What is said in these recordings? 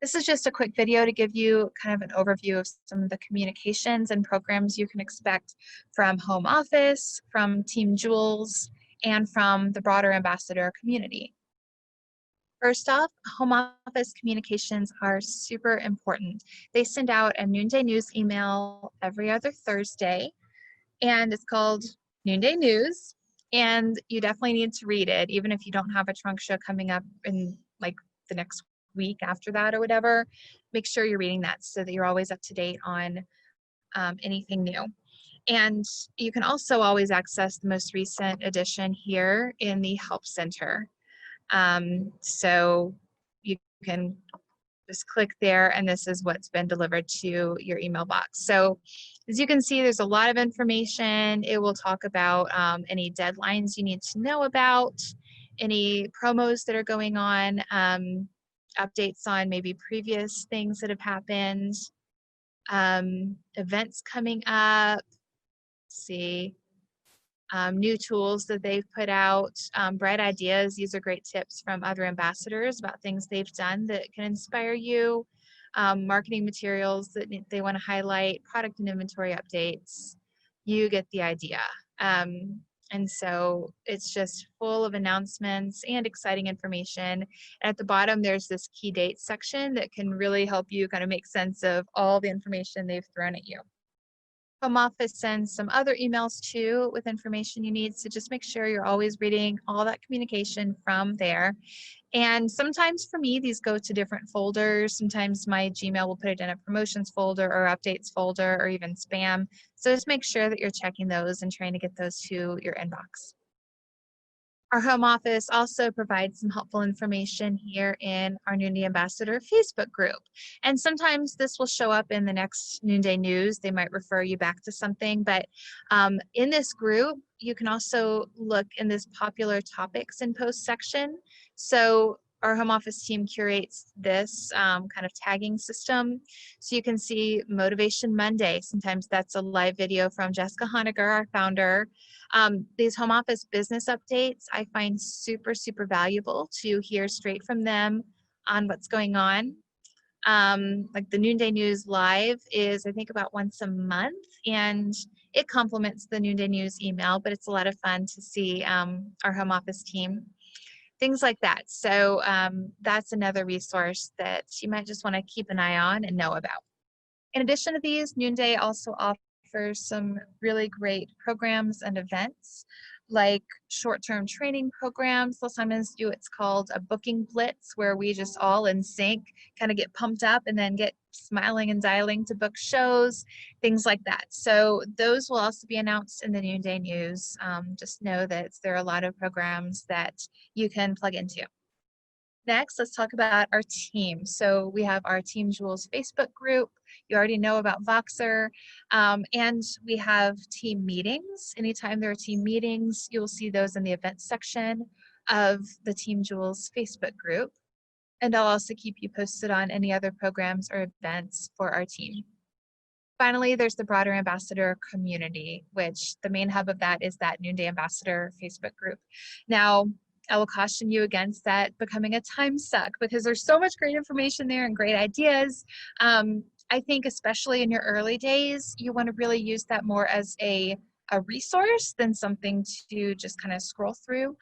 This is just a quick video to give you kind of an overview of some of the communications and programs you can expect from Home Office, from Team Jules, and from the broader Ambassador community. First off, Home Office communications are super important. They send out a Noonday News email every other Thursday, and it's called Noonday News, and you definitely need to read it, even if you don't have a trunk show coming up in like the next week after that or whatever. Make sure you're reading that so that you're always up to date on anything new. And you can also always access the most recent edition here in the Help Center. So you can just click there, and this is what's been delivered to your email box. So as you can see, there's a lot of information. It will talk about any deadlines you need to know about, any promos that are going on, updates on maybe previous things that have happened, events coming up, see, new tools that they've put out, bright ideas. These are great tips from other ambassadors about things they've done that can inspire you, marketing materials that they want to highlight, product and inventory updates. You get the idea. And so it's just full of announcements and exciting information. At the bottom, there's this key dates section that can really help you kind of make sense of all the information they've thrown at you. Home Office sends some other emails too with information you need, so just make sure you're always reading all that communication from there. And sometimes for me, these go to different folders. Sometimes my Gmail will put it in a promotions folder or updates folder or even spam. So just make sure that you're checking those and trying to get those to your inbox. Our Home Office also provides some helpful information here in our Noonday Ambassador Facebook group. And sometimes this will show up in the next Noonday News. They might refer you back to something, but in this group, you can also look in this popular topics and posts section. So our Home Office team curates this kind of tagging system. So you can see Motivation Monday. Sometimes that's a live video from Jessica Honegger, our founder. These Home Office business updates I find super, super valuable to hear straight from them on what's going on. Like the Noonday News Live is, I think, about once a month, and it complements the Noonday News email, but it's a lot of fun to see our Home Office team. Things like that. So that's another resource that you might just want to keep an eye on and know about. In addition to these, Noonday also offers some really great programs and events like short-term training programs. They'll sometimes do what's called a booking blitz, where we just all in sync kind of get pumped up and then get smiling and dialing to book shows, things like that. So those will also be announced in the Noonday News. Just know that there are a lot of programs that you can plug into. Next, let's talk about our team. So we have our Team Jules Facebook group. You already know about Voxer. And we have team meetings. Anytime there are team meetings, you'll see those in the events section of the Team Jules Facebook group. And I'll also keep you posted on any other programs or events for our team. Finally, there's the broader Ambassador community, which the main hub of that is that Noonday Ambassador Facebook group. Now, I will caution you against that becoming a time suck, because there's so much great information there and great ideas. I think especially in your early days, you want to really use that more as a resource than something to just kind of scroll through.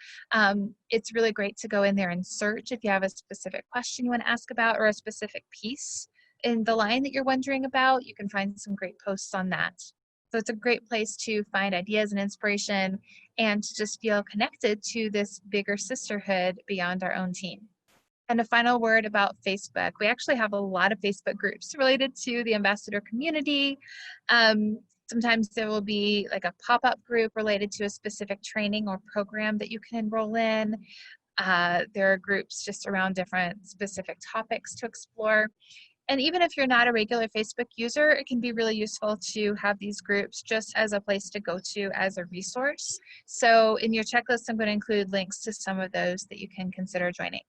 It's really great to go in there and search if you have a specific question you want to ask about or a specific piece in the line that you're wondering about. You can find some great posts on that. So it's a great place to find ideas and inspiration and to just feel connected to this bigger sisterhood beyond our own team. And a final word about Facebook. We actually have a lot of Facebook groups related to the Ambassador community. Sometimes there will be like a pop-up group related to a specific training or program that you can enroll in. There are groups just around different specific topics to explore. And even if you're not a regular Facebook user, it can be really useful to have these groups just as a place to go to as a resource. So in your checklist, I'm going to include links to some of those that you can consider joining.